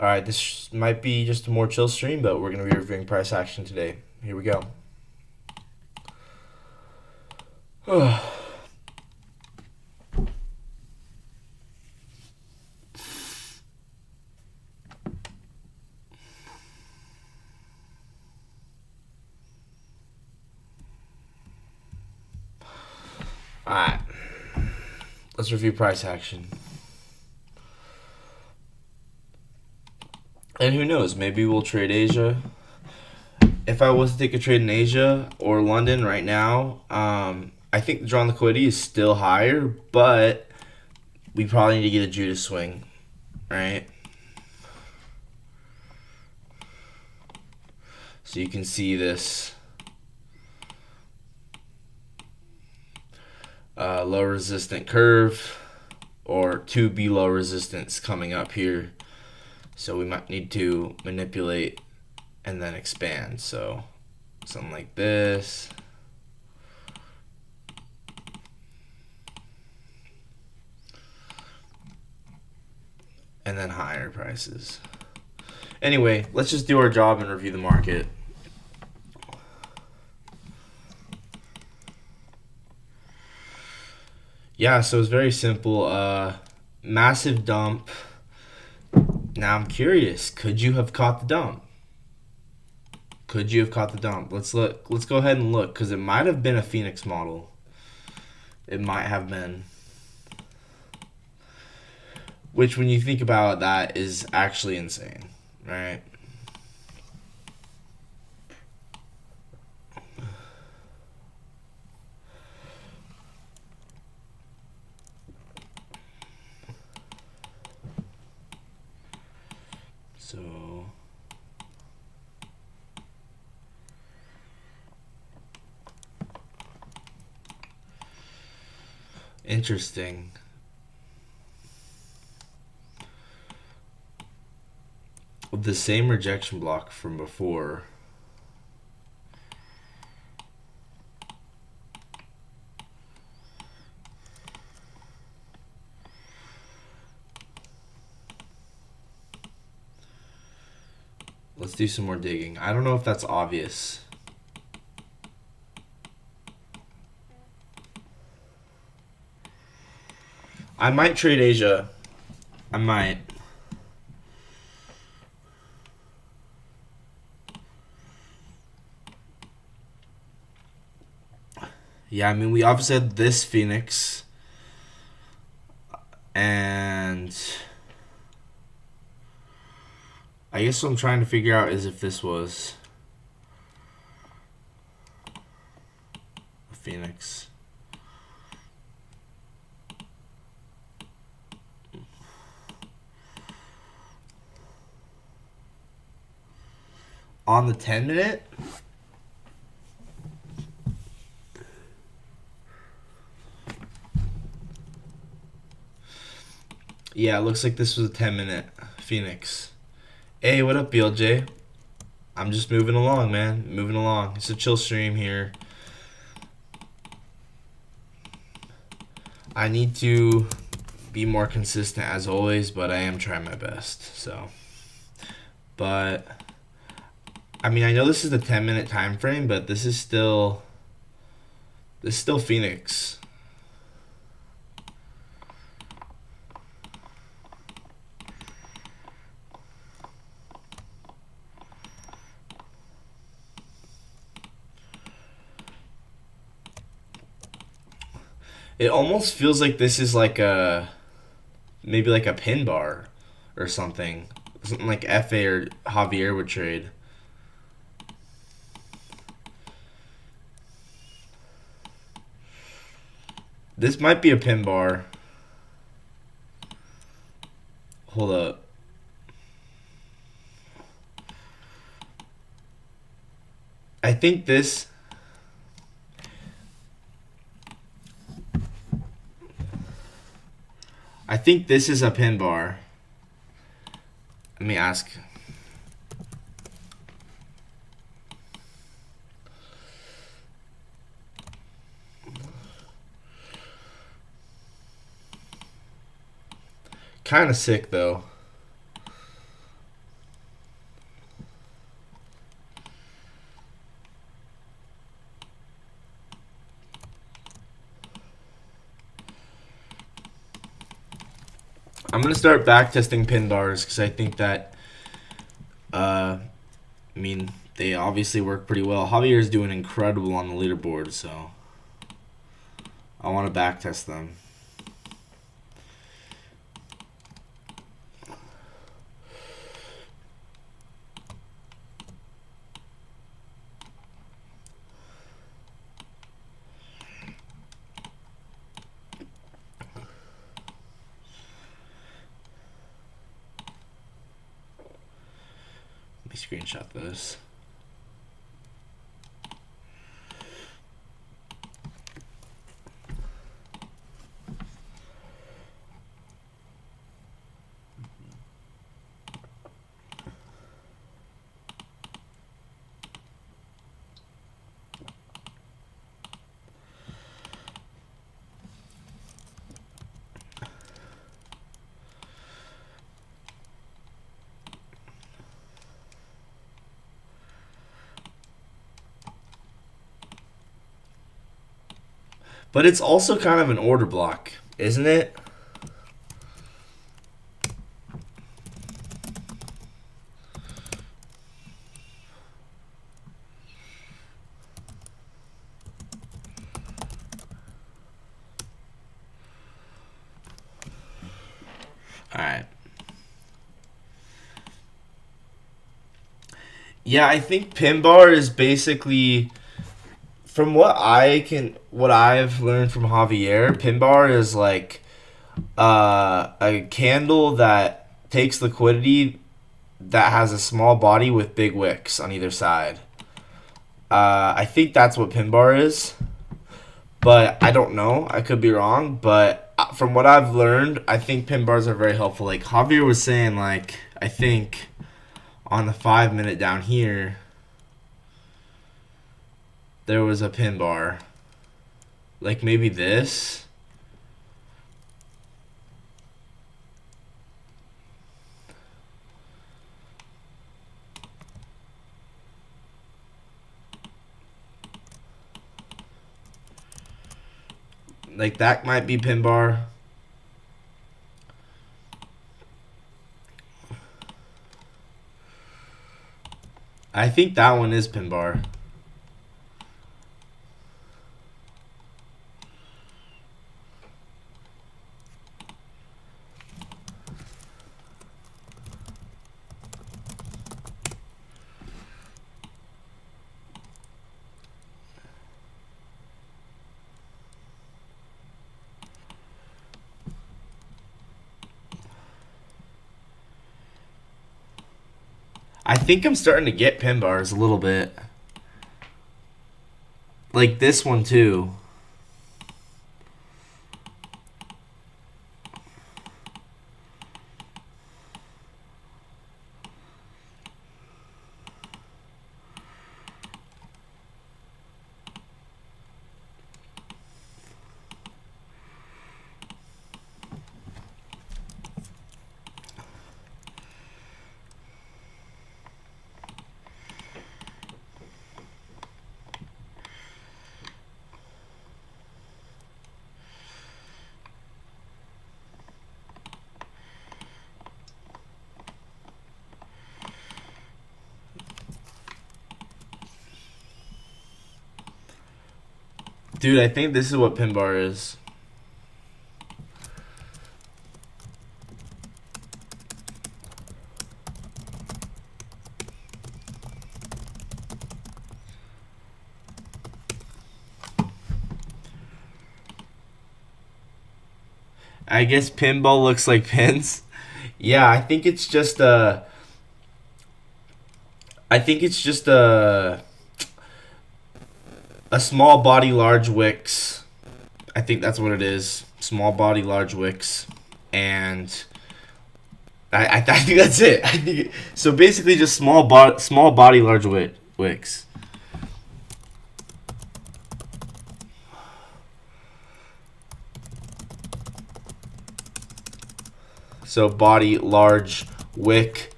Alright, this might be just a more chill stream, but we're going to be reviewing price action today. Here we go. Alright, let's review price action. And who knows, maybe we'll trade Asia. If I was to take a trade in Asia or London right now, I think the draw on liquidity is still higher, but we probably need to get a Judas swing, right? So you can see this low resistant curve or 2B low resistance coming up here. So we might need to manipulate and then expand. So something like this. And then higher prices. Anyway, let's just do our job and review the market. Yeah, so it's very simple. Massive dump. Now I'm curious, could you have caught the dump? Could you have caught the dump? Let's look. Let's go ahead and look, because it might have been a Phoenix model. It might have been. Which, when you think about that, is actually insane, right? So interesting. The same rejection block from before. Let's do some more digging. I don't know if that's obvious. I might trade Asia. I might. Yeah, I mean, we obviously had this Phoenix. And I guess what I'm trying to figure out is if this was a Phoenix. On the 10-minute? Yeah, it looks like this was a 10-minute Phoenix. Hey, what up, BLJ? I'm just moving along, man. Moving along. It's a chill stream here. I need to be more consistent as always, but I am trying my best. So, but I mean, I know this is the 10-minute time frame, but this is still Phoenix. It almost feels like this is like maybe like a pin bar or something. Something like FA or Javier would trade. This might be a pin bar. Hold up. I think this... I think this is a pin bar. Let me ask. Kind of sick, though. I'm gonna start back testing pin bars because I think that, I mean, they obviously work pretty well. Javier's doing incredible on the leaderboard, so I want to back test them. Let me screenshot this. But it's also kind of an order block, isn't it? Alright. Yeah, I think pin bar is basically, from what I've learned from Javier, pin bar is like a candle that takes liquidity that has a small body with big wicks on either side. I think that's what pin bar is, but I don't know. I could be wrong, but from what I've learned, I think pin bars are very helpful. Like Javier was saying, like I think on the 5 minute down here, there was a pin bar. Like maybe this. Like that might be pin bar. I think that one is pin bar. I think I'm starting to get pin bars a little bit. Like this one too. Dude, I think this is what pin bar is. I guess pinball looks like pins. Yeah, I think it's just a small body, large wicks. I think that's what it is. Small body, large wicks, and I think that's it. So basically, just small body, large wicks. So body, large wick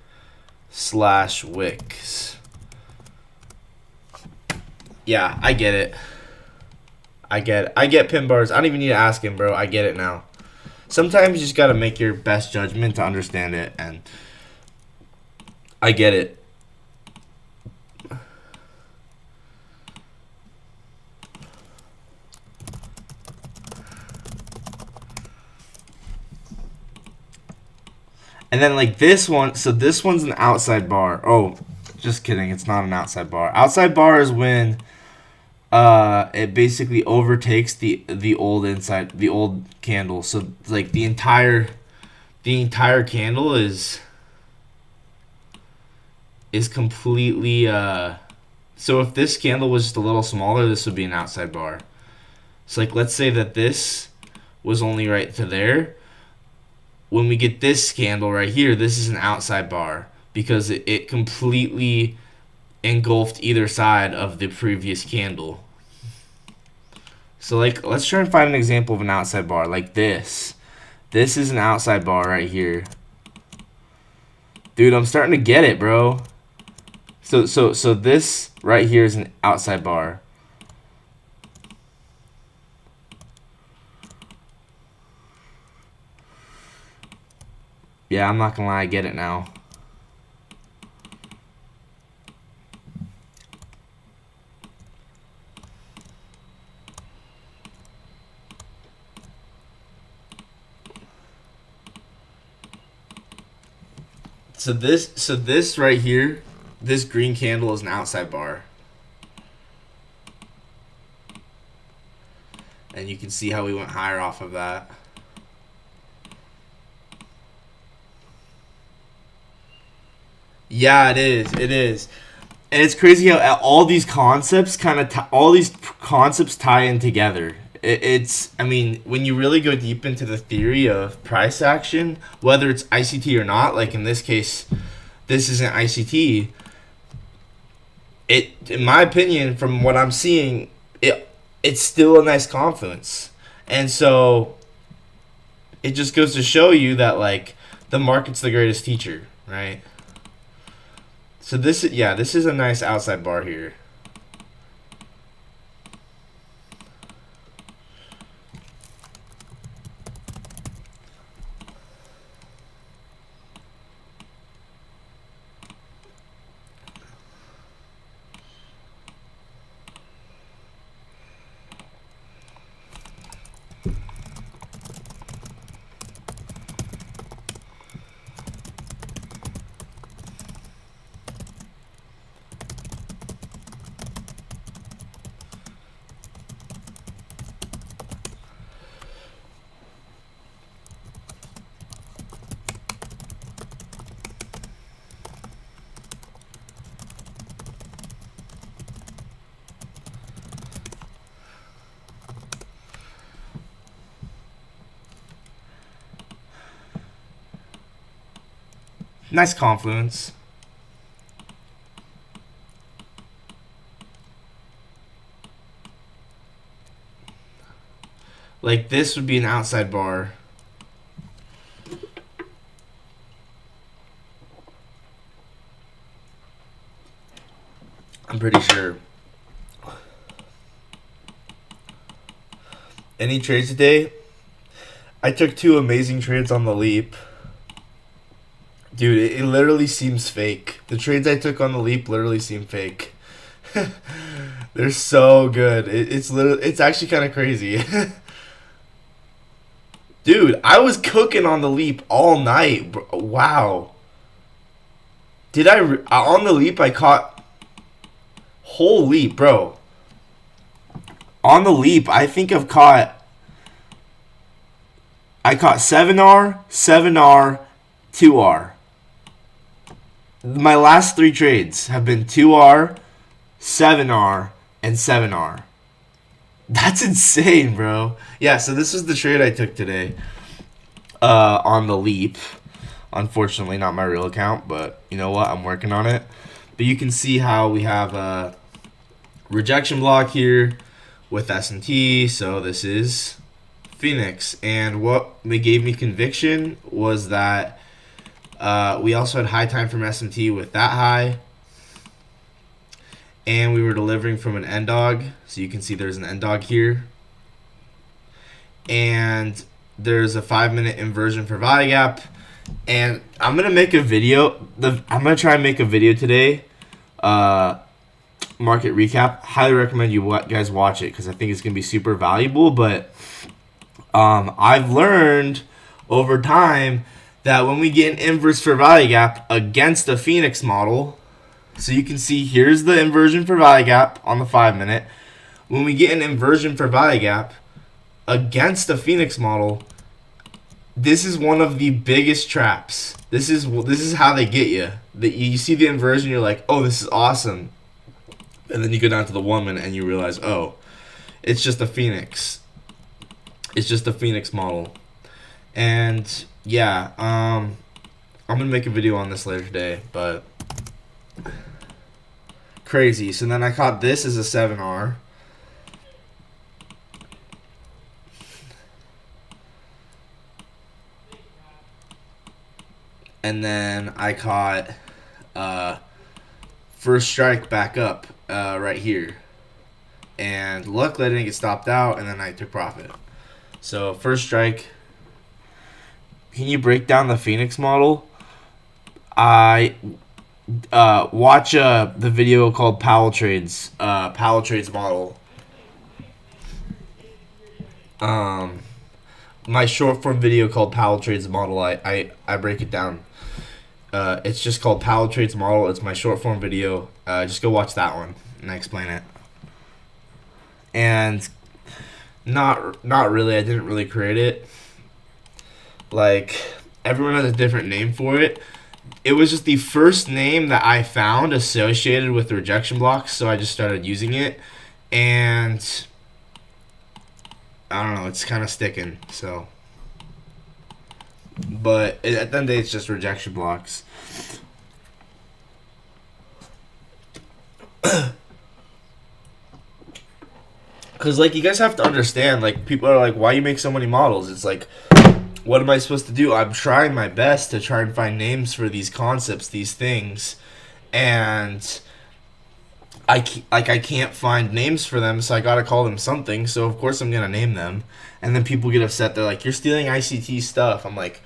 / wicks. Yeah, I get it. I get pin bars. I don't even need to ask him, bro. I get it now. sometimes you just got to make your best judgment to understand it, and I get it. And then like this one, so this one's an outside bar. Oh, just kidding, it's not an outside bar. Outside bar is when it basically overtakes the old candle. So like the entire candle is completely so if this candle was just a little smaller, this would be an outside bar. So like let's say that this was only right to there. When we get this candle right here, this is an outside bar because it completely engulfed either side of the previous candle. So like let's try and find an example of an outside bar like this. This is an outside bar right here. Dude, I'm starting to get it, bro. So this right here is an outside bar. Yeah, I'm not gonna lie, I get it now. So this right here, this green candle is an outside bar. And you can see how we went higher off of that. Yeah, it is. It is. And it's crazy how all these concepts tie in together. I mean, when you really go deep into the theory of price action, whether it's ICT or not, like in this case, this isn't ICT. In my opinion, from what I'm seeing, it's still a nice confluence. And so it just goes to show you that like the market's the greatest teacher, right? So this is a nice outside bar here. Nice confluence. Like this would be an outside bar. I'm pretty sure. Any trades today? I took 2 amazing trades on the leap. Dude, it literally seems fake. The trades I took on the leap literally seem fake. They're so good. It's actually kind of crazy. Dude, I was cooking on the leap all night. Wow. On the leap I caught whole leap, bro. On the leap, I think I caught 7R, 7R, 2R. My last 3 trades have been 2R, 7R, and 7R. That's insane, bro. Yeah, so this is the trade I took today on the leap. Unfortunately, not my real account, but you know what? I'm working on it. But you can see how we have a rejection block here with S&T. So this is Phoenix. And what gave me conviction was that we also had high time from S&T with that high. And we were delivering from an N-Dog. So you can see there's an N-Dog here. And there's a 5-minute inversion for value gap, and I'm gonna make a video. I'm gonna try and make a video today. Market recap. Highly recommend you guys watch it because I think it's gonna be super valuable. But I've learned over time that when we get an inverse for value gap against a Phoenix model, so you can see here's the inversion for value gap on the 5-minute. When we get an inversion for value gap against a Phoenix model, this is one of the biggest traps. This is how they get you. You see the inversion, you're like, oh, this is awesome. And then you go down to the 1 minute and you realize, oh, it's just a Phoenix. It's just a Phoenix model. And yeah, I'm gonna make a video on this later today, but crazy. So then I caught this as a 7R. And then I caught first strike back up right here. And luckily I didn't get stopped out, and then I took profit. So first strike. Can you break down the Phoenix model? I watch the video called Powell Trades model. My short form video called Powell Trades model. I break it down. It's just called Powell Trades model. It's my short form video. Just go watch that one and I explain it. And not really. I didn't really create it. Like, everyone has a different name for it. It was just the first name that I found associated with the rejection blocks, so I just started using it. And I don't know, it's kind of sticking. So, but at the end of the day, it's just rejection blocks. Because, like, you guys have to understand, like, people are like, why you make so many models? It's like, what am I supposed to do? I'm trying my best to try and find names for these concepts, these things, and I can't find names for them, so I gotta call them something. So of course I'm gonna name them, and then people get upset. They're like, "You're stealing ICT stuff." I'm like,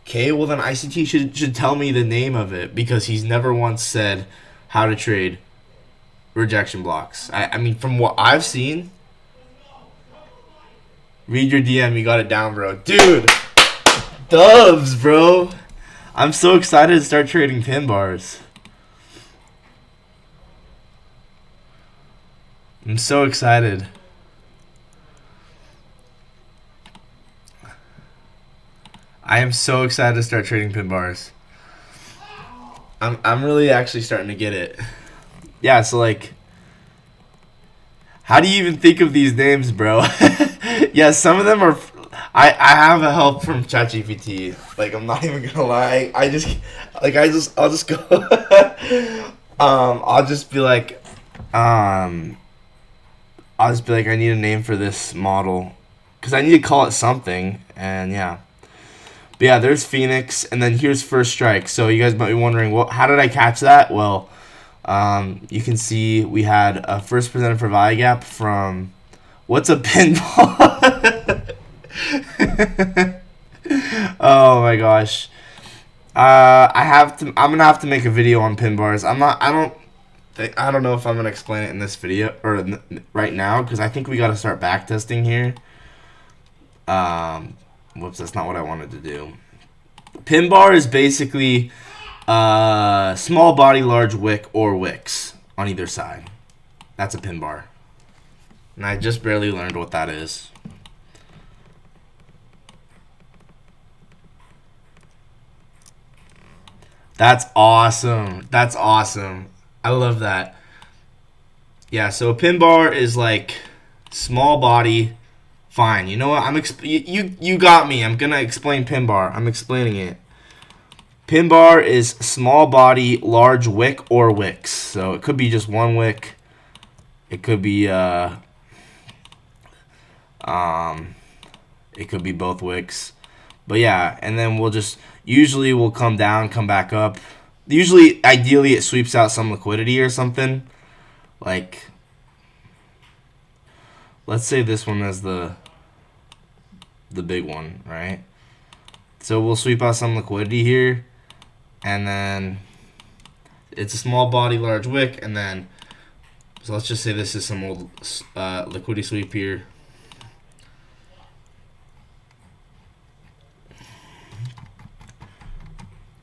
"Okay, well then ICT should tell me the name of it because he's never once said how to trade rejection blocks." I mean, from what I've seen, read your DM. You got it down, bro, dude. Dubs, bro. I'm so excited to start trading pin bars. I'm so excited. I am so excited to start trading pin bars. I'm really actually starting to get it. Yeah, so like, how do you even think of these names, bro? Yeah, some of them are. I have a help from ChatGPT. Like, I'm not even gonna lie. I'll just go. I'll just be like, I need a name for this model, cause I need to call it something. And yeah, but yeah, there's Phoenix, and then here's first strike. So you guys might be wondering, well, how did I catch that? Well, you can see we had a first presented for value gap from what's a pinball. Oh my gosh. I'm gonna have to make a video on pin bars. I don't know if I'm gonna explain it in this video or right now, because I think we gotta start back testing here. Whoops, that's not what I wanted to do. Pin bar is basically small body, large wick, or wicks on either side. That's a pin bar. And I just barely learned what that is. That's awesome. That's awesome. I love that. Yeah, so a pin bar is like small body. Fine. You know what? You got me. I'm going to explain pin bar. I'm explaining it. Pin bar is small body, large wick or wicks. So it could be just one wick. It could be both wicks. But yeah, and then usually we'll come down, come back up. Usually, ideally, it sweeps out some liquidity or something. Like, let's say this one has the the big one, right? So we'll sweep out some liquidity here, and then it's a small body, large wick, and then, so let's just say this is some old liquidity sweep here.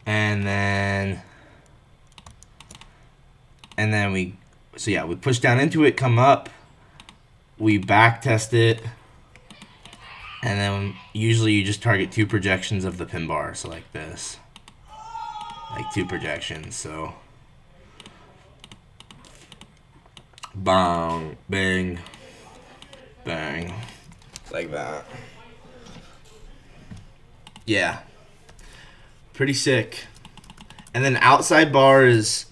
And then we push down into it, come up, we back test it, and then usually you just target 2 projections of the pin bar, so like this, like 2 projections, so bang, bang, bang, like that. Yeah, pretty sick. And then outside bar is,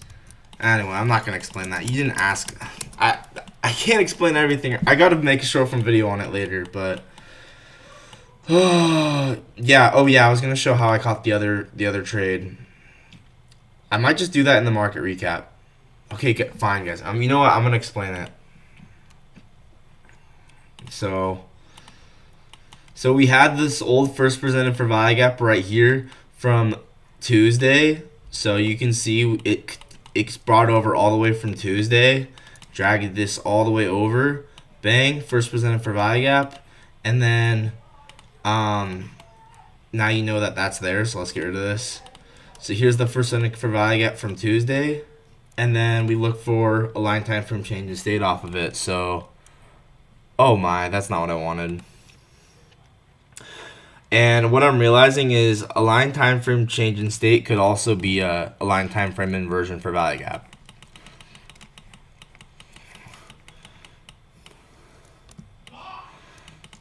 anyway, I'm not gonna explain that. You didn't ask. I can't explain everything. I gotta make a short form video on it later, but yeah. Oh yeah, I was gonna show how I caught the other trade. I might just do that in the market recap. Okay, fine, guys. You know what? I'm gonna explain it. So we had this old first presented for value gap right here from Tuesday. So you can see it's brought over all the way from Tuesday. Dragged this all the way over. Bang, first presented for value gap. And then now you know that that's there, so let's get rid of this. So here's the first presented for value gap from Tuesday. And then we look for a line time frame change in state off of it. So, oh my, that's not what I wanted. And what I'm realizing is a line time frame change in state could also be a line time frame inversion for value gap.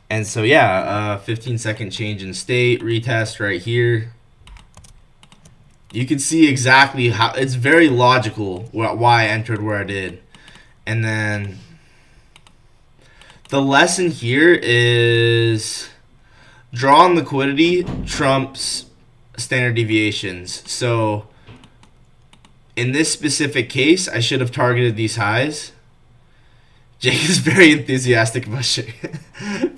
And so yeah, 15-second change in state, retest right here. You can see exactly how it's very logical why I entered where I did. And then the lesson here is draw on liquidity trumps standard deviations. So in this specific case, I should have targeted these highs. Jake is very enthusiastic about shit.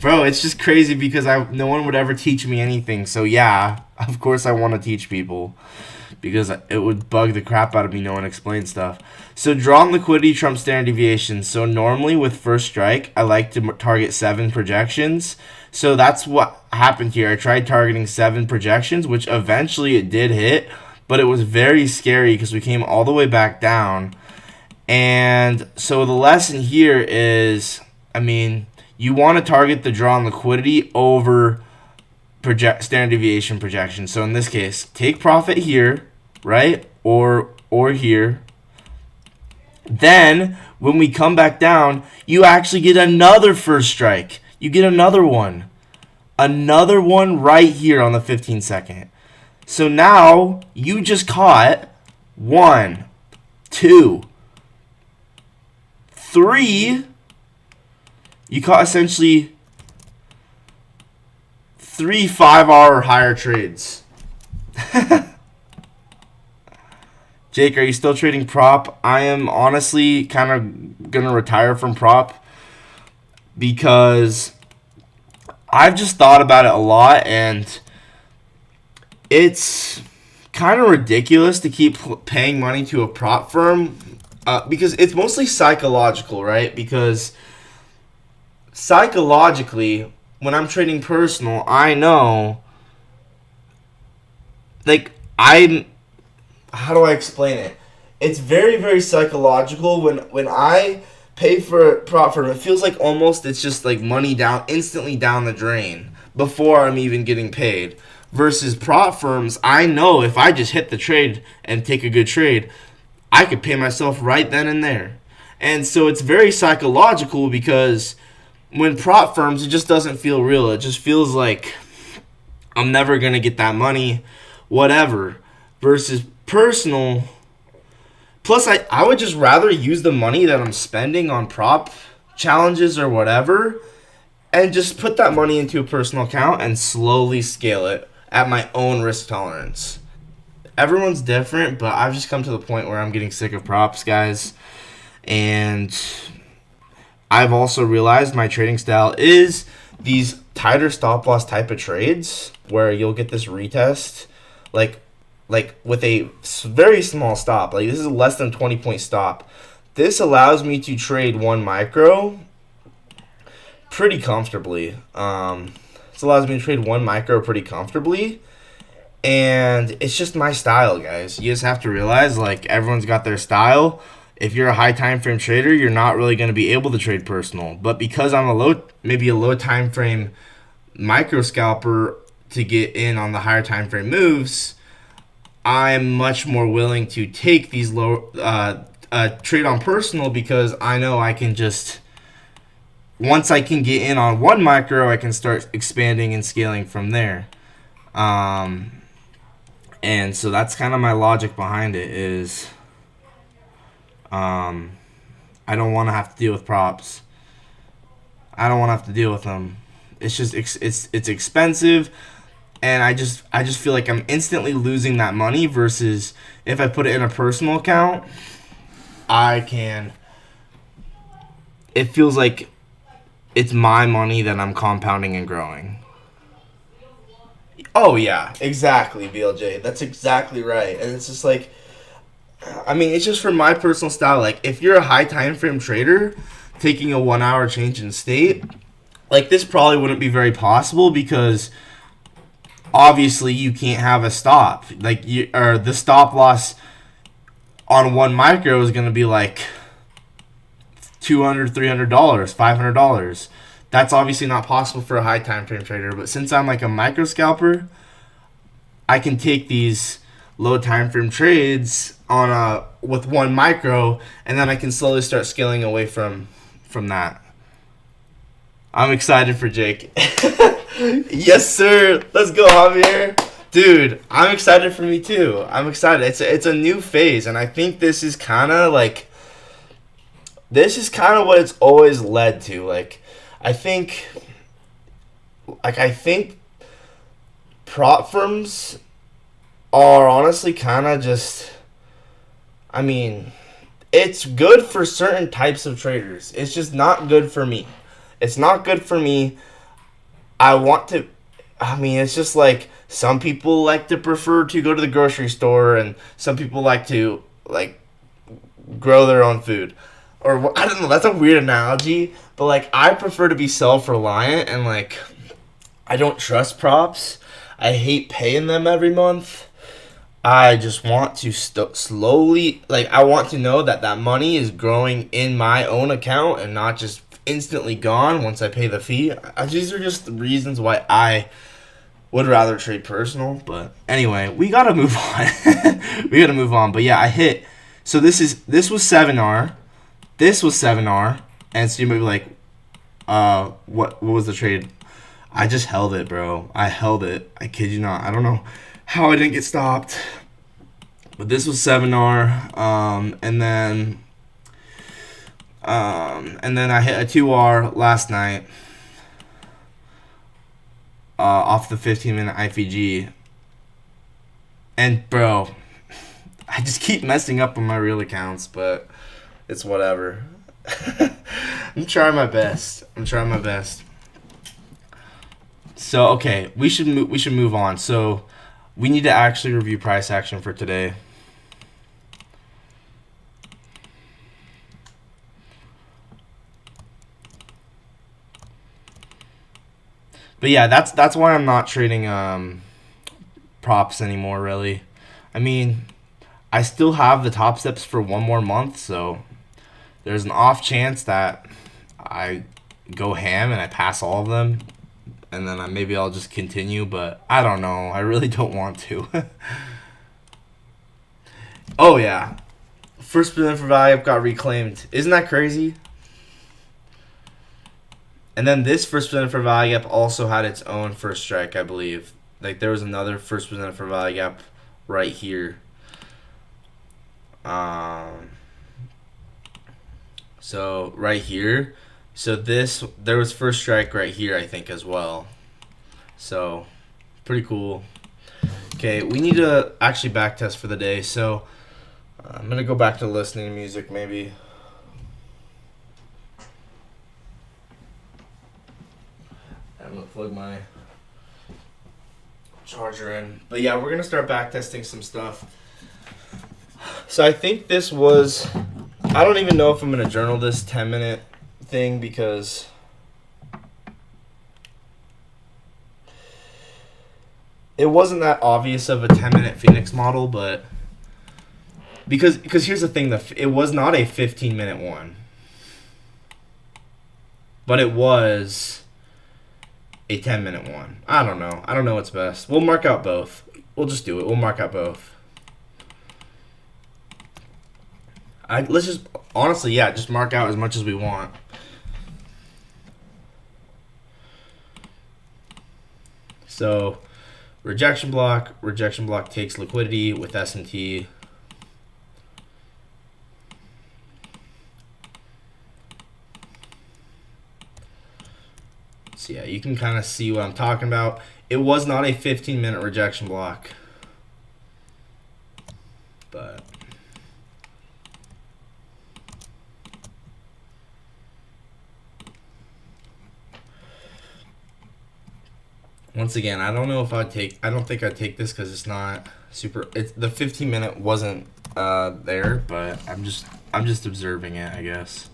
Bro, it's just crazy because no one would ever teach me anything. So yeah, of course I want to teach people because it would bug the crap out of me no one explains stuff. So draw on liquidity trumps standard deviation. So normally with first strike, I like to target 7 projections. So that's what happened here. I tried targeting 7 projections, which eventually it did hit, but it was very scary because we came all the way back down. And so the lesson here is, you want to target the draw on liquidity over standard deviation projection. So in this case, take profit here, right? Or here. Then when we come back down, you actually get another first strike. You get another one. Another one right here on the 15-second. So now you just caught 1, 2, 3. You caught essentially 3 5-hour or higher trades. Jake, are you still trading prop? I am honestly kind of going to retire from prop because I've just thought about it a lot, and it's kind of ridiculous to keep paying money to a prop firm because it's mostly psychological, right? Because psychologically, when I'm trading personal, I know, how do I explain it? It's very, very psychological. When I pay for a prop firm, it feels like almost it's just like money instantly down the drain before I'm even getting paid. Versus prop firms, I know if I just hit the trade and take a good trade, I could pay myself right then and there. And so it's very psychological because when prop firms, it just doesn't feel real. It just feels like I'm never going to get that money, whatever. Versus personal, plus I would just rather use the money that I'm spending on prop challenges or whatever and just put that money into a personal account and slowly scale it at my own risk tolerance. Everyone's different, but I've just come to the point where I'm getting sick of props, guys. And I've also realized my trading style is these tighter stop loss type of trades where you'll get this retest, like with a very small stop. Like this is a less than 20-point stop. This allows me to trade one micro pretty comfortably. This allows me to trade one micro pretty comfortably. And it's just my style, guys. You just have to realize, like, everyone's got their style. If you're a high time frame trader, you're not really going to be able to trade personal. But because I'm maybe a low time frame micro scalper to get in on the higher time frame moves, I'm much more willing to take these low trade on personal, because I know I can just, once I can get in on one micro, I can start expanding and scaling from there. And so that's kind of my logic behind it is I don't want to have to deal with props. I don't want to have to deal with them. It's just it's expensive, and I just feel like I'm instantly losing that money versus if I put it in a personal account, it feels like it's my money that I'm compounding and growing. Oh, yeah, exactly, BLJ. That's exactly right. And it's just like, I mean, it's just for my personal style. Like, if you're a high time frame trader taking a 1 hour change in state, like, this probably wouldn't be very possible because obviously you can't have a stop. Like, or the stop loss on one micro is going to be like $200, $300, $500. That's obviously not possible for a high time frame trader, but since I'm like a micro scalper, I can take these low time frame trades on with one micro, and then I can slowly start scaling away from that. I'm excited for Jake. Yes, sir. Let's go, Javier. Dude, I'm excited for me too. I'm excited. It's a new phase, and I think this is kind of what it's always led to. Like, I think prop firms are honestly kind of just, I mean, it's good for certain types of traders. It's just not good for me. It's not good for me. It's just like some people like to prefer to go to the grocery store, and some people like to grow their own food. Or I don't know, that's a weird analogy, but like I prefer to be self-reliant, and like I don't trust props. I hate paying them every month. I just want to slowly, I want to know that money is growing in my own account and not just instantly gone once I pay the fee. These are just the reasons why I would rather trade personal. But anyway, we gotta move on. But yeah, I hit. So this was 7R. This was 7R, and so you might be like, what was the trade? I just held it, bro. I held it. I kid you not. I don't know how I didn't get stopped. But this was 7R, and then I hit a 2R last night off the 15-minute IFG. And, bro, I just keep messing up on my real accounts, but it's whatever. I'm trying my best. So, okay, we should move on. So, we need to actually review price action for today. But yeah, that's why I'm not trading props anymore, really. I mean, I still have the top steps for one more month, so there's an off chance that I go ham and I pass all of them, and then maybe I'll just continue, but I don't know. I really don't want to. Oh, yeah. First position for value got reclaimed. Isn't that crazy? And then this first position for value gap also had its own first strike, I believe. Like, there was another first position for value gap right here. So right here. So there was first strike right here, I think, as well. So pretty cool. Okay, we need to actually backtest for the day. So I'm gonna go back to listening to music, maybe. I'm gonna plug my charger in. But yeah, we're gonna start back testing some stuff. So I think this was, I don't even know if I'm gonna journal this 10-minute thing because it wasn't that obvious of a 10-minute Phoenix model, but because here's the thing, it was not a 15-minute one, but it was a 10-minute one. I don't know what's best. We'll mark out both. We'll just do it. We'll mark out both. Let's just, honestly, yeah, just mark out as much as we want. So, rejection block takes liquidity with SMT. So yeah, you can kind of see what I'm talking about. It was not a 15-minute rejection block, but once again, I don't know if I'd take. I don't think I'd take this because it's not super. The 15-minute wasn't there, but I'm just observing it, I guess.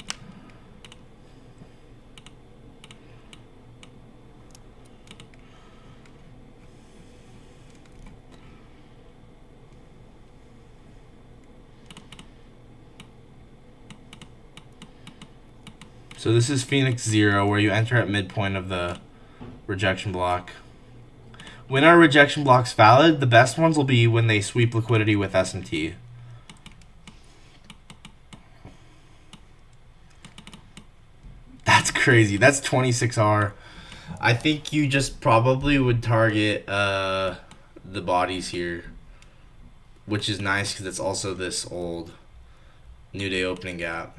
So this is Phoenix 0, where you enter at midpoint of the rejection block. When are rejection blocks valid? The best ones will be when they sweep liquidity with SMT. That's crazy. That's 26R. I think you just probably would target the bodies here, which is nice because it's also this old New Day opening gap.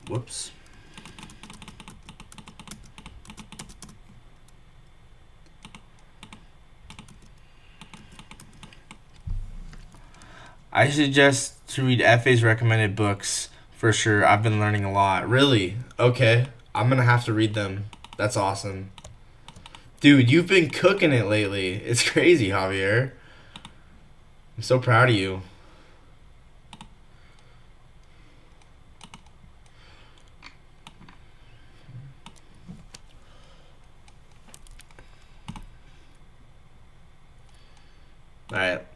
Whoops. I suggest to read FA's recommended books for sure. I've been learning a lot. Really? Okay. I'm going to have to read them. That's awesome. Dude, you've been cooking it lately. It's crazy, Javier. I'm so proud of you. Alright.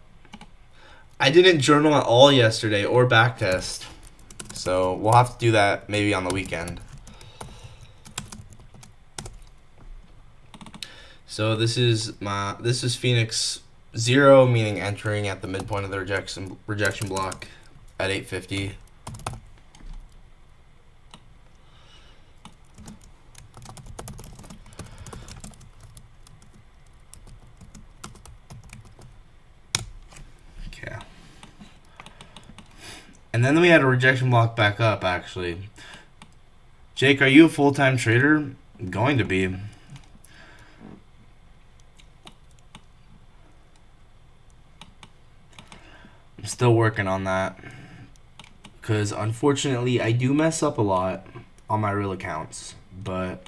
I didn't journal at all yesterday or backtest. So we'll have to do that maybe on the weekend. So this is Phoenix 0, meaning entering at the midpoint of the rejection block at 850. And then we had a rejection block back up, actually. Jake, are you a full-time trader? I'm going to be. I'm still working on that. Because, unfortunately, I do mess up a lot on my real accounts. But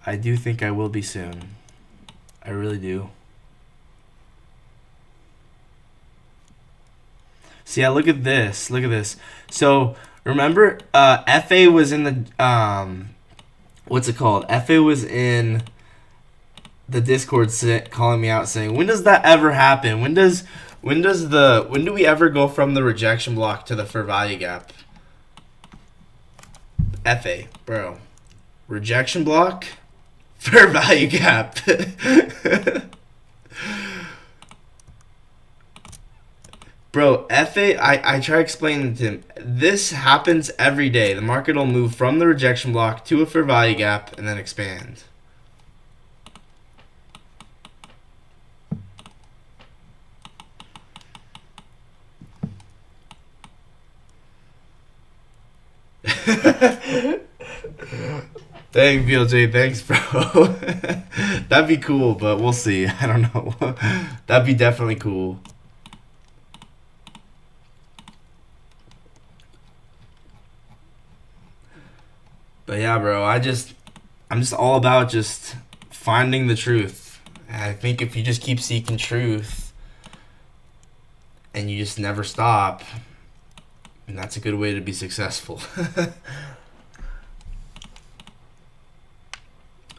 I do think I will be soon. I really do. See, yeah, look at this. Look at this. So, remember, FA was in the, what's it called? FA was in the Discord calling me out saying, when does that ever happen? When do we ever go from the rejection block to the fair value gap? FA, bro. Rejection block, fair value gap. Bro, FA, I try explaining to him, this happens every day. The market will move from the rejection block to a fair value gap and then expand. Thanks, BLJ. Thanks, bro. That'd be cool, but we'll see. I don't know. That'd be definitely cool. But yeah, bro, I'm just all about just finding the truth. And I think if you just keep seeking truth and you just never stop, and that's a good way to be successful.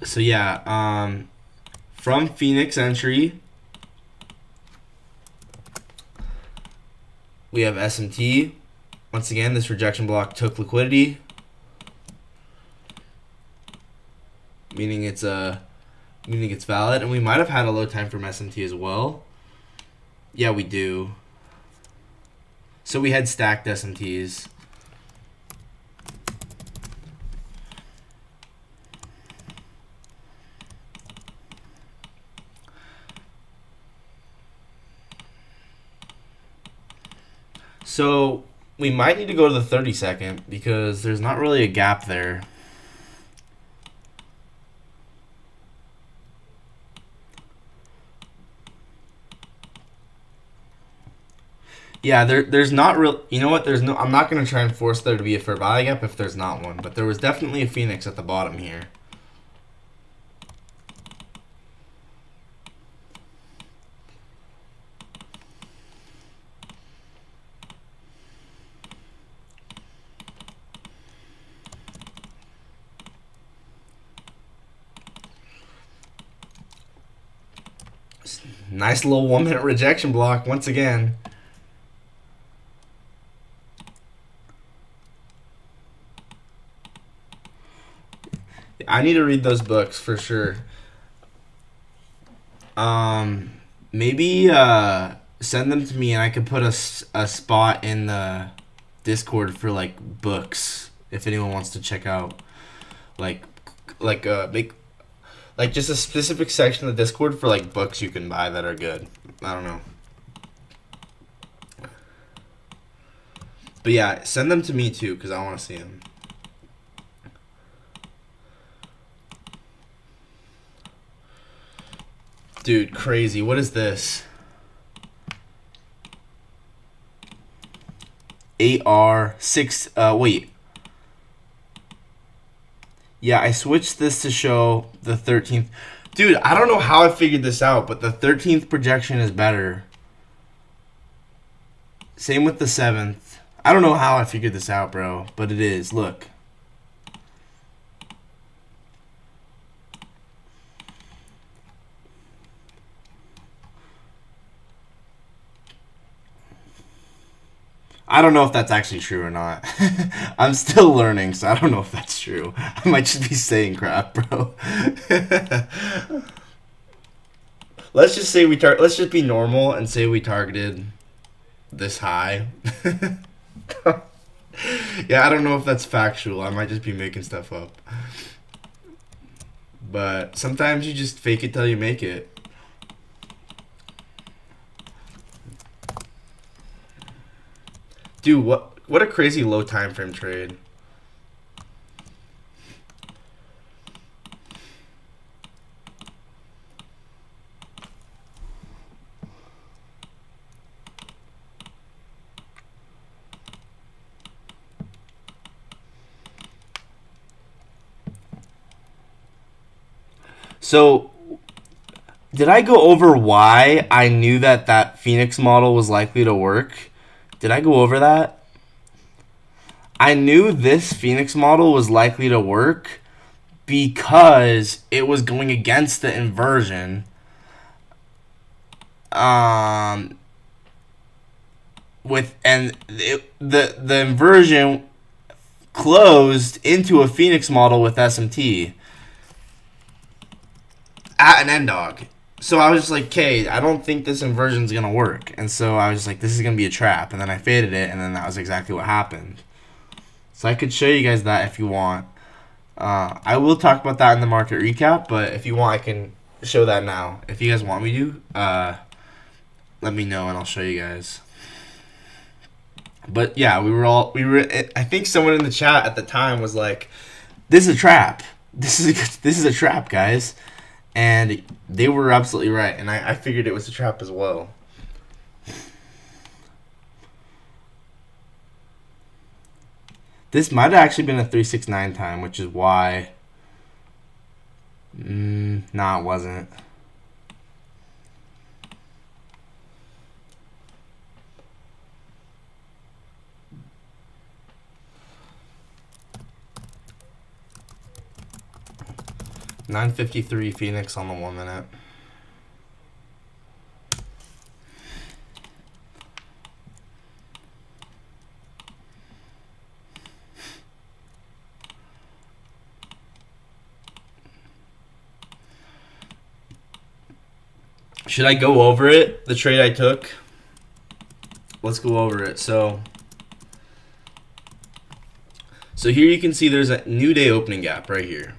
So yeah, from Phoenix Entry, we have SMT. Once again, this rejection block took liquidity, meaning it's valid, and we might have had a low time from SMT as well. Yeah, we do. So we had stacked SMTs. So we might need to go to the 30-second because there's not really a gap there. Yeah, there's not real. You know what? There's no. I'm not gonna try and force there to be a fair value gap if there's not one. But there was definitely a Phoenix at the bottom here. Nice little 1 minute rejection block once again. I need to read those books for sure. Maybe send them to me and I could put a spot in the Discord for like books if anyone wants to check out like make like just a specific section of the Discord for like books you can buy that are good. I don't know. But yeah, send them to me too because I want to see them. Dude, crazy. What is this? AR6. Wait. Yeah, I switched this to show the 13th. Dude, I don't know how I figured this out, but the 13th projection is better. Same with the 7th. I don't know how I figured this out, bro, but it is. Look. I don't know if that's actually true or not. I'm still learning, so I don't know if that's true. I might just be saying crap, bro. Let's just say let's just be normal and say we targeted this high. Yeah, I don't know if that's factual. I might just be making stuff up. But sometimes you just fake it till you make it. Dude, what a crazy low time frame trade. So, did I go over why I knew that Phoenix model was likely to work? Did I go over that? I knew this Phoenix model was likely to work because it was going against the inversion. The inversion closed into a Phoenix model with SMT at an end dog. So I was just like, okay, I don't think this inversion's going to work. And so I was just like, this is going to be a trap. And then I faded it, and then that was exactly what happened. So I could show you guys that if you want. I will talk about that in the market recap, but if you want, I can show that now. If you guys want me to, let me know and I'll show you guys. But yeah, I think someone in the chat at the time was like, this is a trap. This is a trap, guys. And they were absolutely right, and I figured it was a trap as well. This might have actually been a 369 time, which is why. Nah, it wasn't. $9.53 Phoenix on the 1 minute. Should I go over it? The trade I took? Let's go over it. So here you can see there's a new day opening gap right here.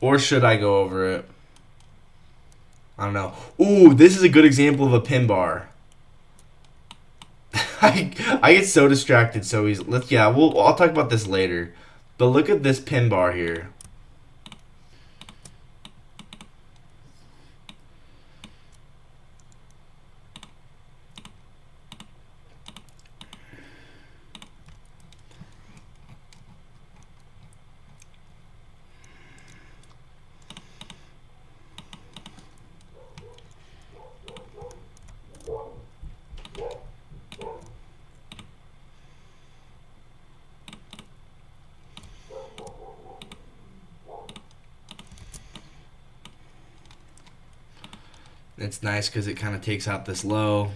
Or should I go over it? I don't know. Ooh, this is a good example of a pin bar. I get so distracted so easily. I'll talk about this later. But look at this pin bar here. It's nice because it kind of takes out this low.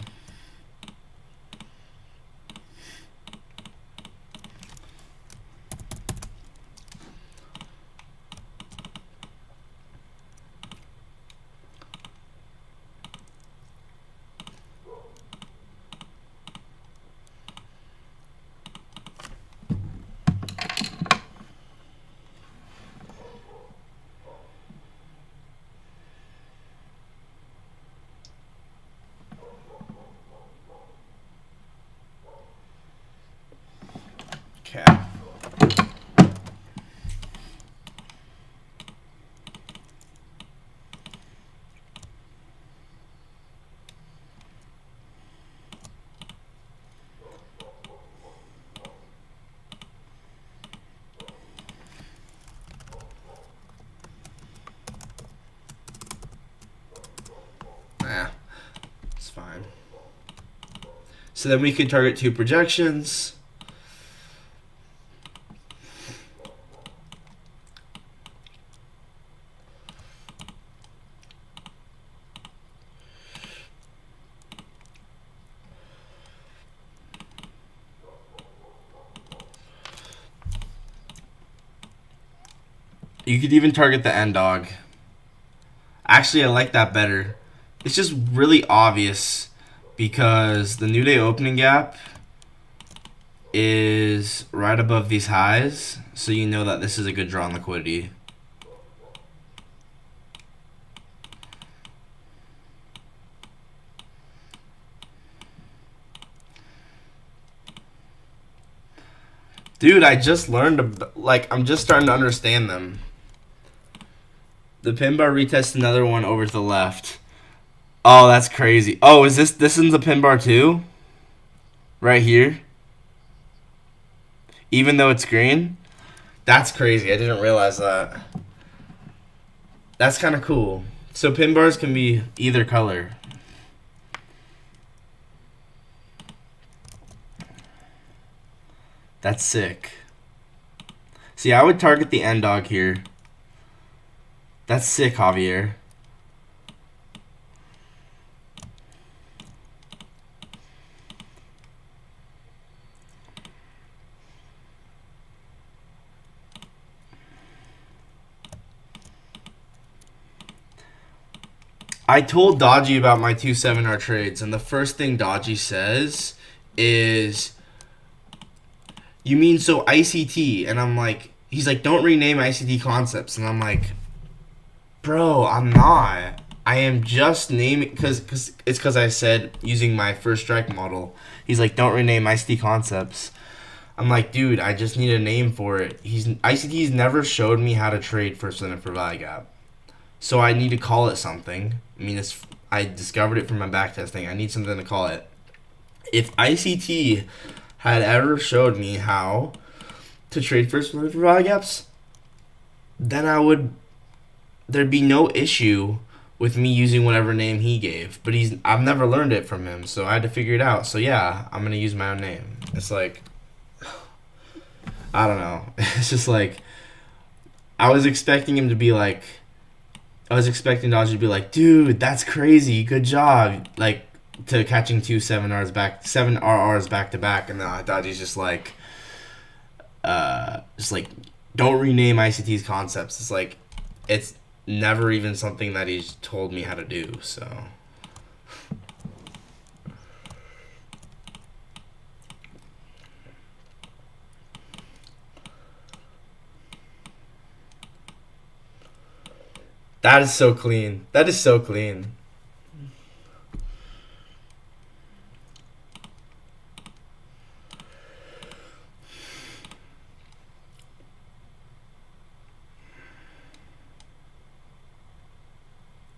Okay. It's fine. So then we can target 2 projections. You could even target the end dog. Actually, I like that better. It's just really obvious because the new day opening gap is right above these highs, so you know that this is a good draw on liquidity. Dude, I just learned, I'm just starting to understand them. The pin bar retest another one over to the left. Oh, that's crazy. Oh, is this one's a pin bar too? Right here? Even though it's green? That's crazy. I didn't realize that. That's kind of cool. So pin bars can be either color. That's sick. See, I would target the end dog here. That's sick, Javier. I told Dodgy about my 2 7R trades, and the first thing Dodgy says is, "You mean so ICT?" And I'm like, he's like, "Don't rename ICT concepts." And I'm like, bro, I'm not. I am just naming because I said using my first strike model. He's like, "Don't rename ICT concepts." I'm like, dude, I just need a name for it. ICT's never showed me how to trade first limit for value gap, so I need to call it something. I mean, I discovered it from my back testing. I need something to call it. If ICT had ever showed me how to trade first limit for value gaps, then there'd be no issue with me using whatever name he gave. But I've never learned it from him, so I had to figure it out. So yeah, I'm gonna use my own name. It's like, I don't know. It's just like, I was expecting Dodgy to be like, dude, that's crazy, good job, like, to catching 7 RRs back to back, and then Dodgy's just like, don't rename ICT's concepts. It's like, it's never even something that he's told me how to do, so. That is so clean. That is so clean.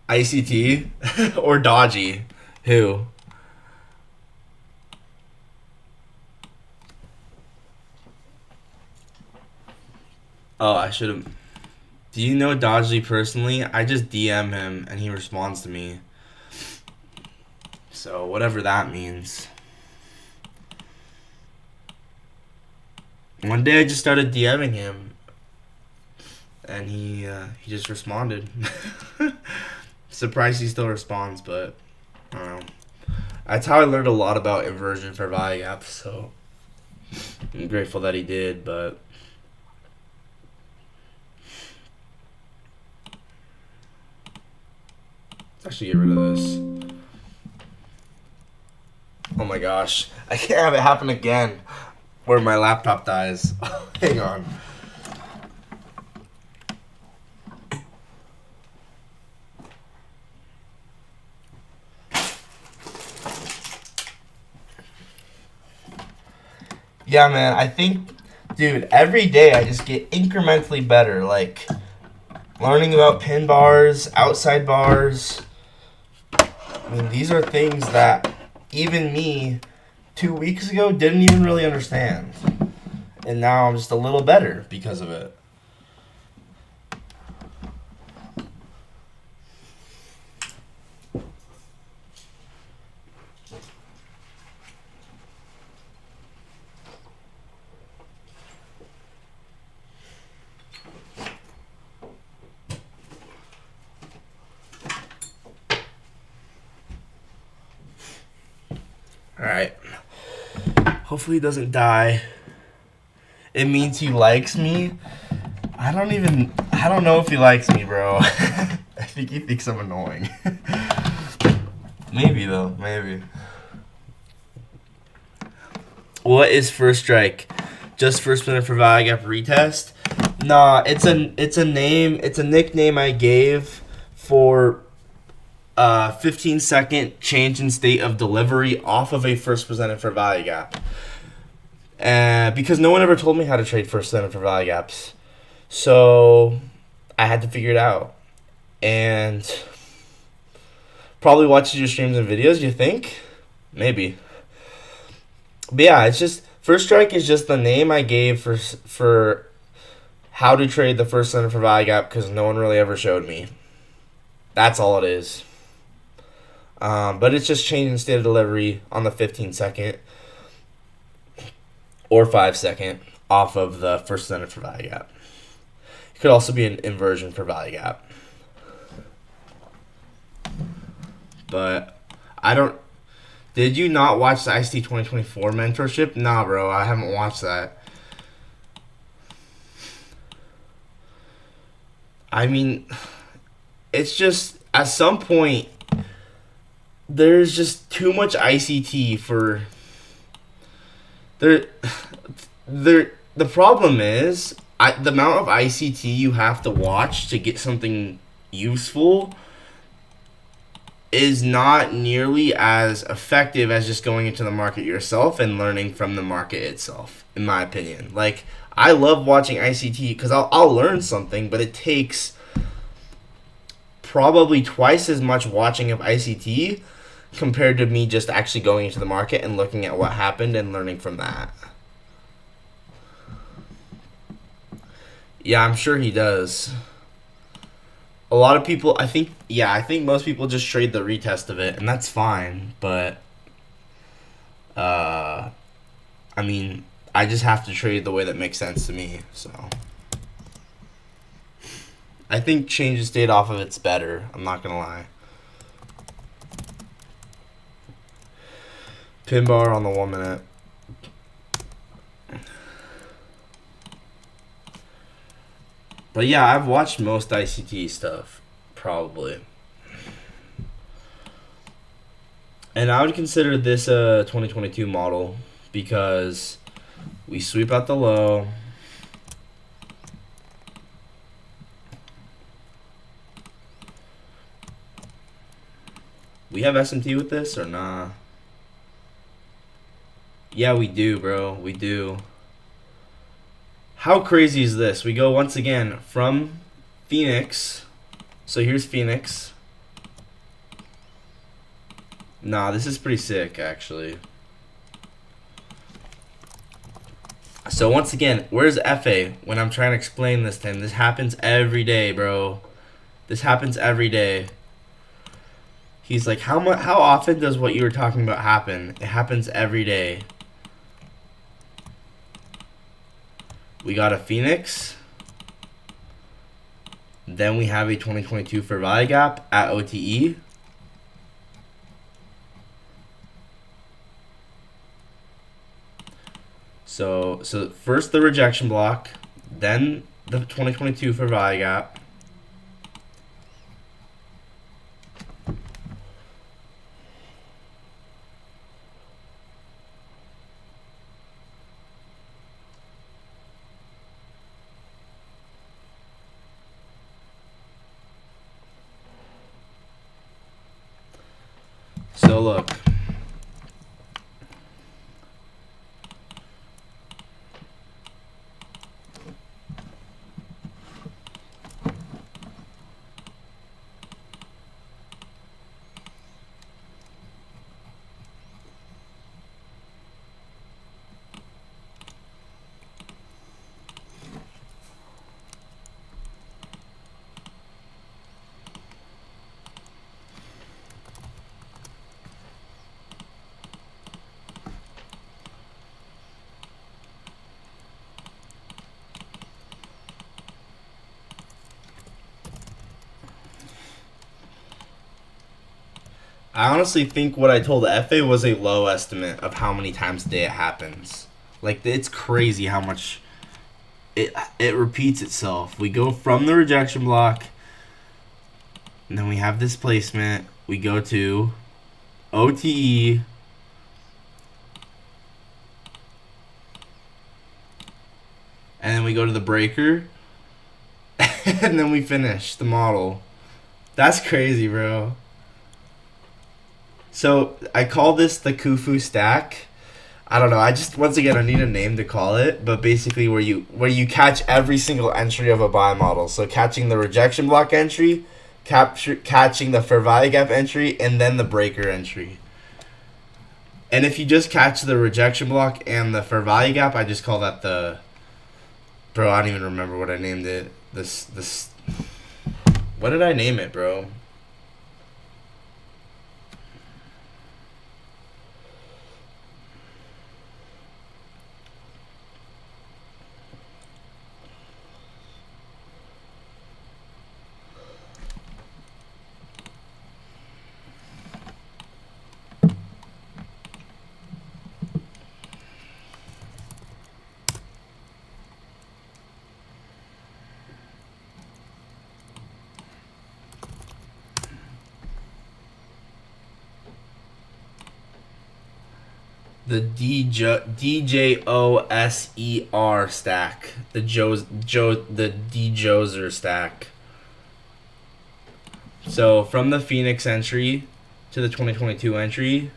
ICT or Dodgy? Who? Oh, I should have. Do you know Dodgy personally? I just DM him and he responds to me. So, whatever that means. One day I just started DMing him and he just responded. Surprised he still responds, but I don't know. That's how I learned a lot about inversion for value gaps, so I'm grateful that he did, but let's actually get rid of this. Oh my gosh. I can't have it happen again where my laptop dies. Hang on. Yeah, man, I think, dude, every day I just get incrementally better. Like, learning about pin bars, outside bars. I mean, these are things that even me 2 weeks ago didn't even really understand. And now I'm just a little better because of it. Alright. Hopefully he doesn't die. It means he likes me. I don't know if he likes me, bro. I think he thinks I'm annoying. Maybe though, maybe. What is first strike? Just first minute for value gap retest? Nah, it's a nickname I gave for 15-second change in state of delivery off of a first presented for value gap. Because no one ever told me how to trade first presented for value gaps. So I had to figure it out. And probably watches your streams and videos, you think? Maybe. But yeah, it's just, first strike is just the name I gave for how to trade the first presented for value gap because no one really ever showed me. That's all it is. But it's just changing state of delivery on the 15-second or 5-second off of the first presented for value gap. It could also be an inversion for value gap. But I don't. Did you not watch the ICT 2024 mentorship? Nah, bro, I haven't watched that. I mean, it's just at some point there's just too much ICT for the problem is the amount of ICT you have to watch to get something useful is not nearly as effective as just going into the market yourself and learning from the market itself, in my opinion. Like, I love watching ICT because I'll learn something, but it takes probably twice as much watching of ICT compared to me just actually going into the market and looking at what happened and learning from that. Yeah, I'm sure he does. A lot of people, I think most people just trade the retest of it, and that's fine. But, uh, I mean, I just have to trade the way that makes sense to me. So, I think change the state off of it's better. I'm not gonna lie. Pin bar on the 1 minute. But yeah, I've watched most ICT stuff, probably. And I would consider this a 2022 model because we sweep out the low. We have SMT with this or nah? Yeah, we do, bro. We do. How crazy is this? We go once again from Phoenix. So here's Phoenix. Nah, this is pretty sick, actually. So once again, where's FA when I'm trying to explain this to him? This happens every day, bro. This happens every day. He's like, how often does what you were talking about happen? It happens every day. We got a Phoenix. Then we have a 2022 for value gap at OTE. So first the rejection block, then the 2022 for value gap. So look. I honestly think what I told FA was a low estimate of how many times a day it happens. Like, it's crazy how much it repeats itself. We go from the rejection block, and then we have this placement. We go to OTE. And then we go to the breaker. And then we finish the model. That's crazy, bro. So I call this the Khufu stack. I don't know. Once again I need a name to call it, but basically where you catch every single entry of a buy model. So catching the rejection block entry, catching the fair value gap entry, and then the breaker entry. And if you just catch the rejection block and the fair value gap, I just call that the. Bro, I don't even remember what I named it. This. What did I name it, bro? The DJOSER stack. The DJOSER stack. So from the Phoenix entry, to the 2022 entry.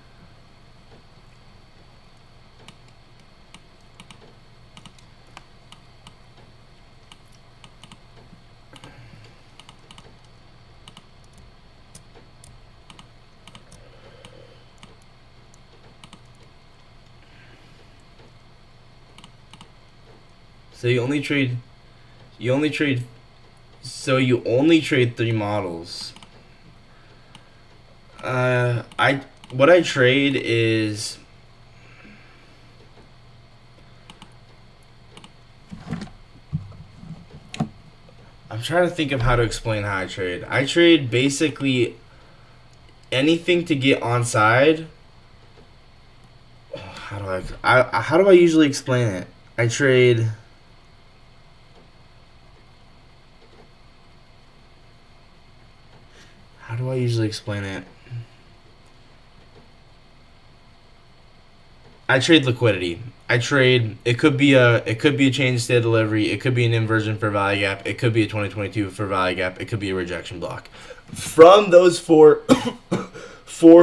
So you only trade three models. What I trade is I'm trying to think of how to explain how I trade. I trade basically anything to get onside. How do I usually explain it? I trade How do I usually explain it? I trade liquidity. It could be a change in state of delivery, it could be an inversion for value gap, it could be a 2022 for value gap, it could be a rejection block. From those four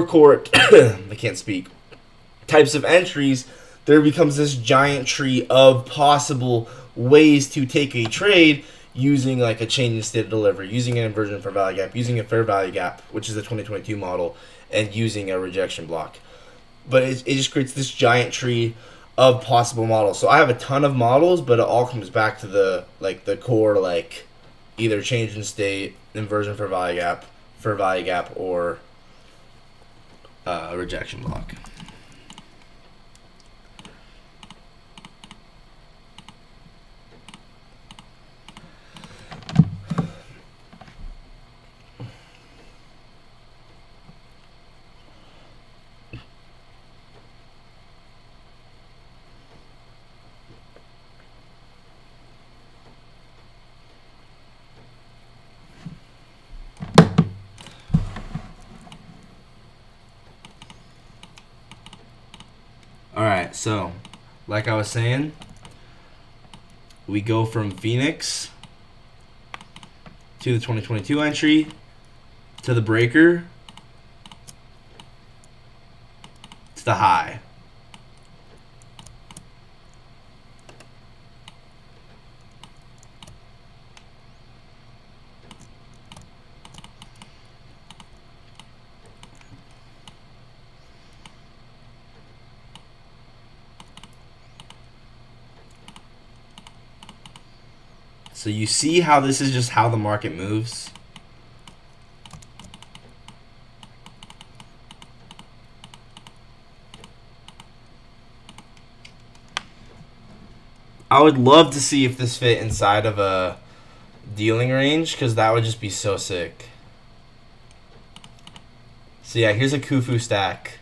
core I can't speak types of entries, there becomes this giant tree of possible ways to take a trade using like a change in state of delivery, using an inversion for value gap, using a fair value gap, which is the 2022 model, and using a rejection block. But it just creates this giant tree of possible models. So I have a ton of models, but it all comes back to the core, like either change in state, inversion for value gap, or a rejection block. Alright, so like I was saying, we go from Phoenix to the 2022 entry to the breaker to the high. So you see how this is just how the market moves? I would love to see if this fit inside of a dealing range, because that would just be so sick. So yeah, here's a Khufu stack.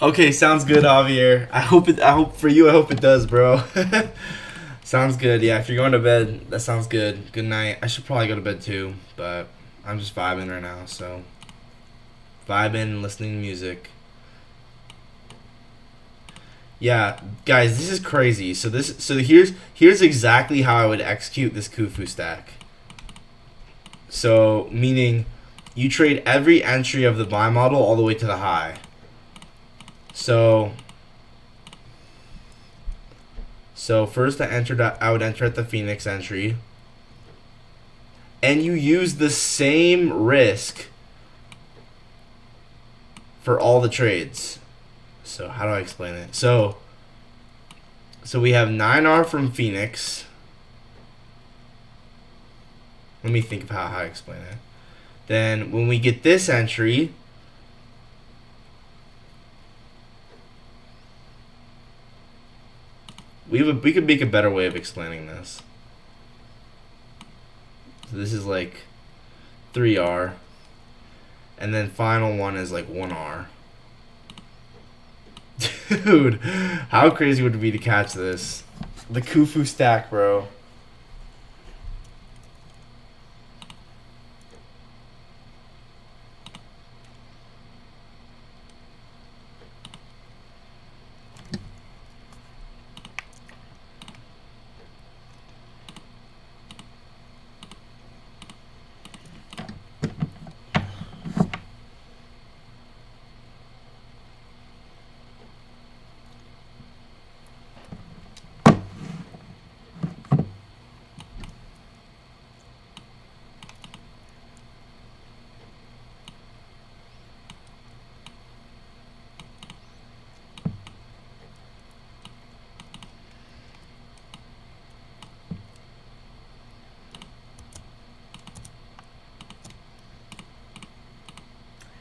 Okay, sounds good, Javier. I hope it does, bro. Sounds good. Yeah, if you're going to bed, that sounds good. Good night. I should probably go to bed too, but I'm just vibing right now, so vibing, listening to music. Yeah, guys, this is crazy. So here's exactly how I would execute this Khufu stack. So meaning you trade every entry of the buy model all the way to the high. So first I would enter at the Phoenix entry, and you use the same risk for all the trades. So how do I explain it? So we have 9R from Phoenix. Let me think of how I explain it. Then when we get this entry, we could make a better way of explaining this. So this is like 3R, and then final one is like 1R. Dude, how crazy would it be to catch this? The Khufu stack, bro.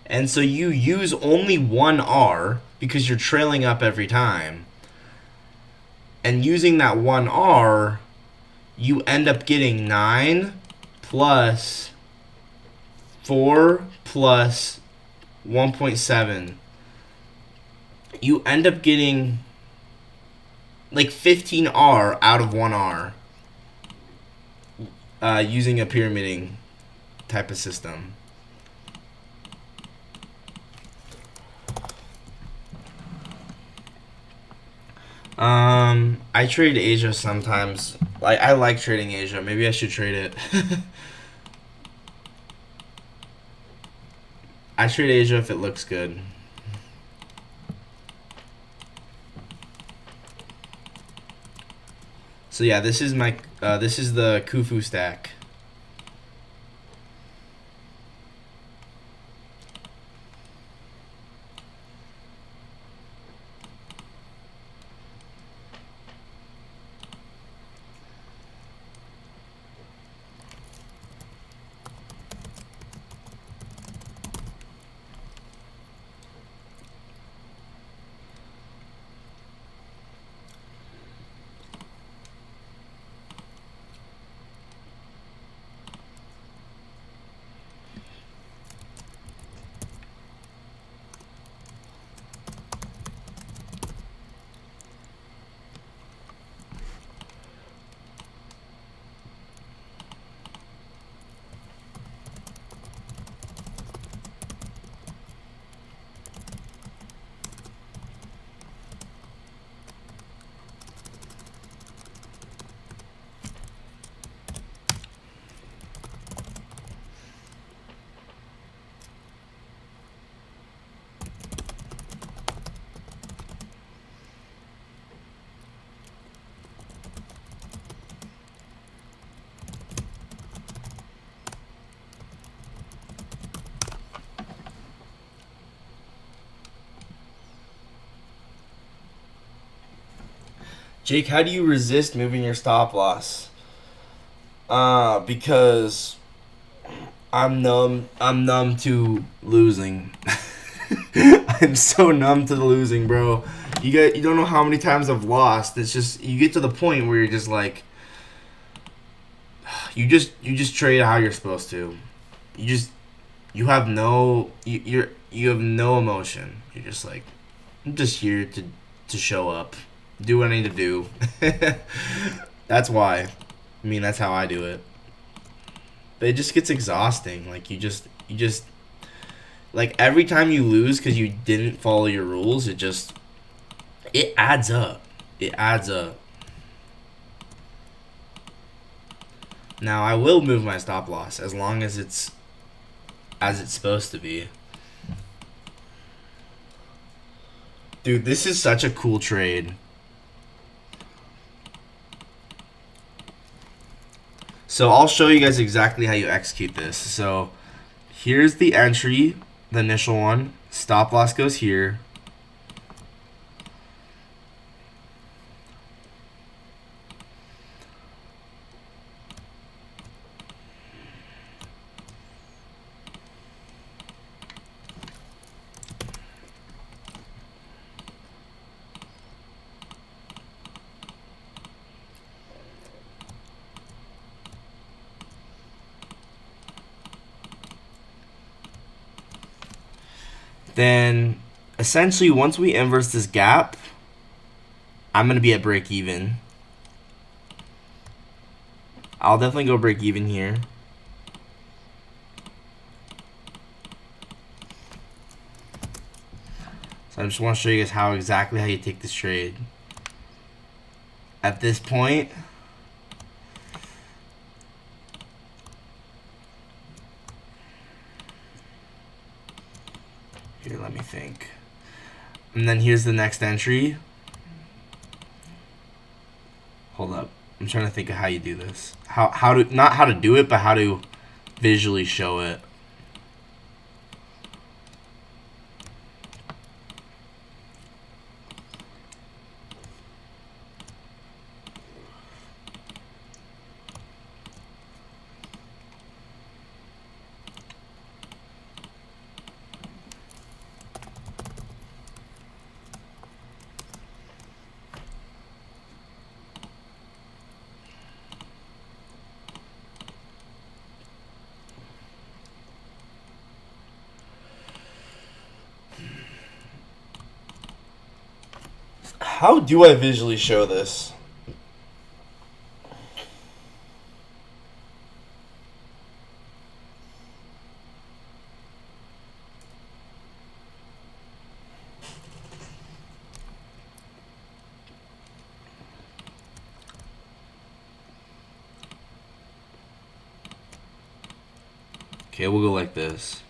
And so you use only one R because you're trailing up every time. And using that one R, you end up getting 9 plus 4 plus 1.7. You end up getting like 15R out of 1R using a pyramiding type of system. I trade Asia sometimes. I like trading Asia. Maybe I should trade it. I trade Asia if it looks good. So yeah, this is my this is the Khufu stack. Jake, how do you resist moving your stop loss? Because I'm numb. I'm numb to losing. I'm so numb to the losing, bro. You don't know how many times I've lost. It's just you get to the point where you're just like you just trade how you're supposed to. You have no you have no emotion. You're just like I'm just here to show up, do what I need to do. That's why. I mean, that's how I do it. But it just gets exhausting. Like you just like every time you lose because you didn't follow your rules, it adds up. It adds up. Now I will move my stop loss as long as it's as it's supposed to be. Dude, this is such a cool trade. So I'll show you guys exactly how you execute this. So here's the entry, the initial one. Stop loss goes here. Then essentially, once we inverse this gap, I'm going to be at break even. I'll definitely go break even here. So I just want to show you guys exactly how you take this trade. At this point, here, let me think. And then here's the next entry. Hold up. I'm trying to think of how you do this. Not how to do it, but how to visually show it. How do I visually show this? Okay, we'll go like this.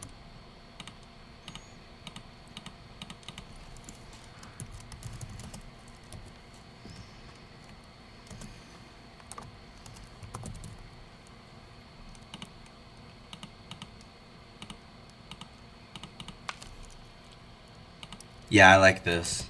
Yeah, I like this.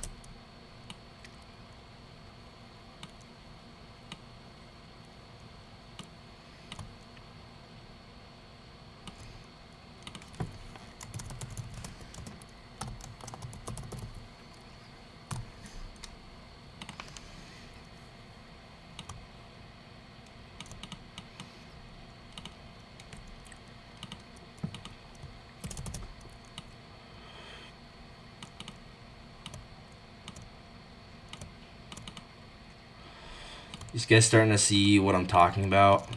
You guys starting to see what I'm talking about?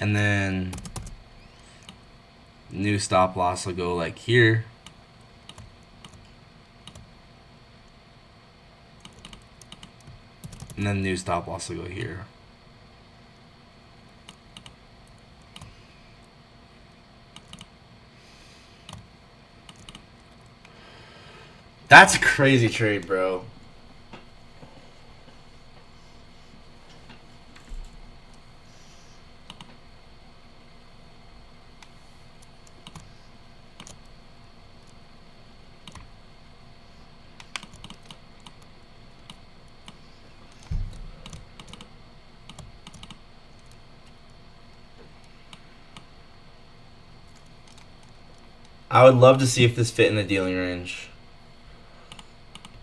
And then new stop loss will go like here. And then new stop loss will go here. That's a crazy trade, bro. I would love to see if this fit in the dealing range.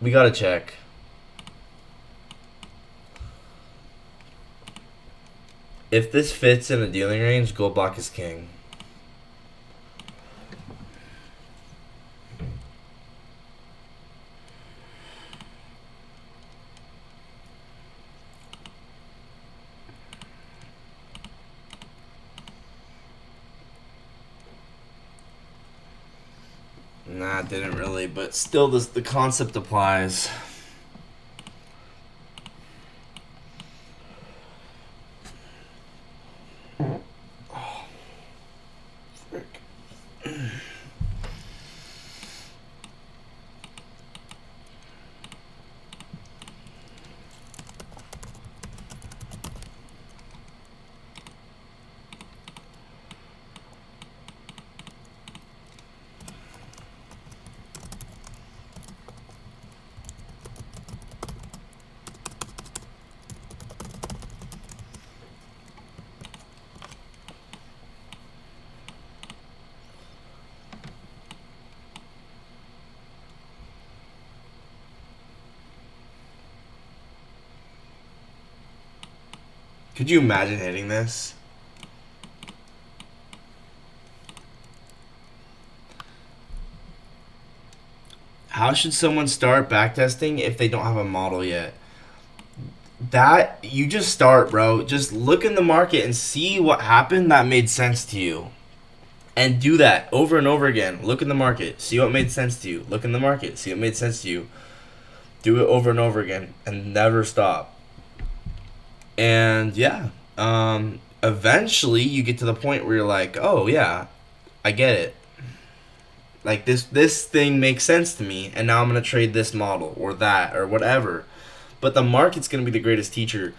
We gotta check. If this fits in the dealing range, gold block is king. Nah, it didn't really, but still the concept applies. Oh, frick. Could you imagine hitting this? How should someone start backtesting if they don't have a model yet? That you just start, bro. Just look in the market and see what happened that made sense to you. And do that over and over again. Look in the market, see what made sense to you. Look in the market, see what made sense to you. Do it over and over again and never stop. And yeah, eventually you get to the point where you're like, oh yeah, I get it. Like this thing makes sense to me, and now I'm gonna trade this model or that or whatever. But the market's gonna be the greatest teacher.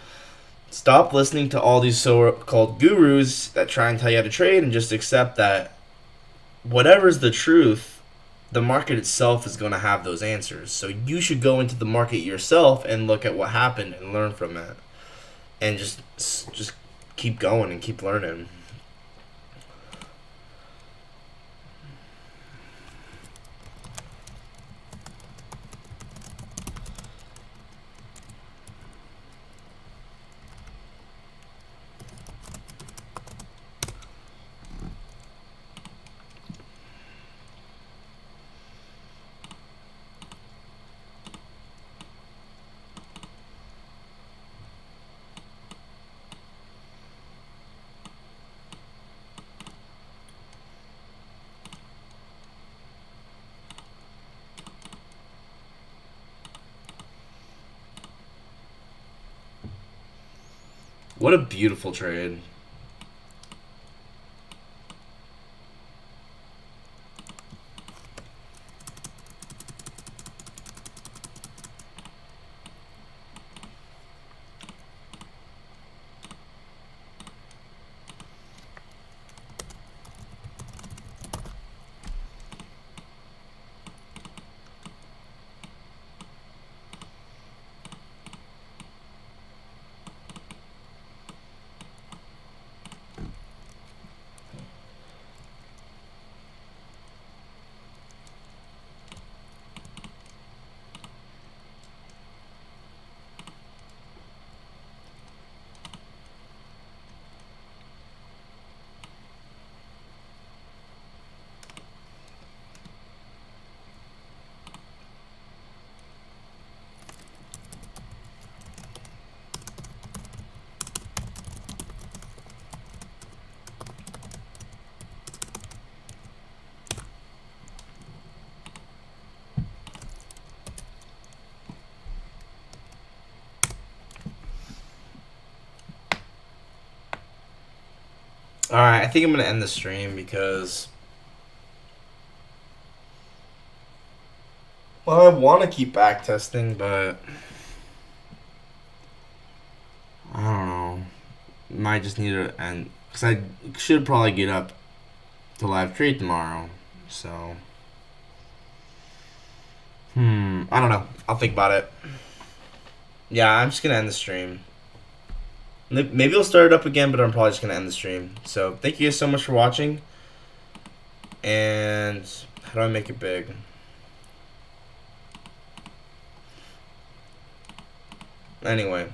Stop listening to all these so-called gurus that try and tell you how to trade, and just accept that whatever's the truth, the market itself is going to have those answers. So you should go into the market yourself and look at what happened and learn from it, and just keep going and keep learning. What a beautiful trade. All right, I think I'm gonna end the stream because, well, I want to keep back testing, but I don't know. Might just need to end because I should probably get up to live trade tomorrow. So, I don't know. I'll think about it. Yeah, I'm just gonna end the stream. Maybe I'll start it up again, but I'm probably just gonna end the stream. So, thank you guys so much for watching. And how do I make it big? Anyway.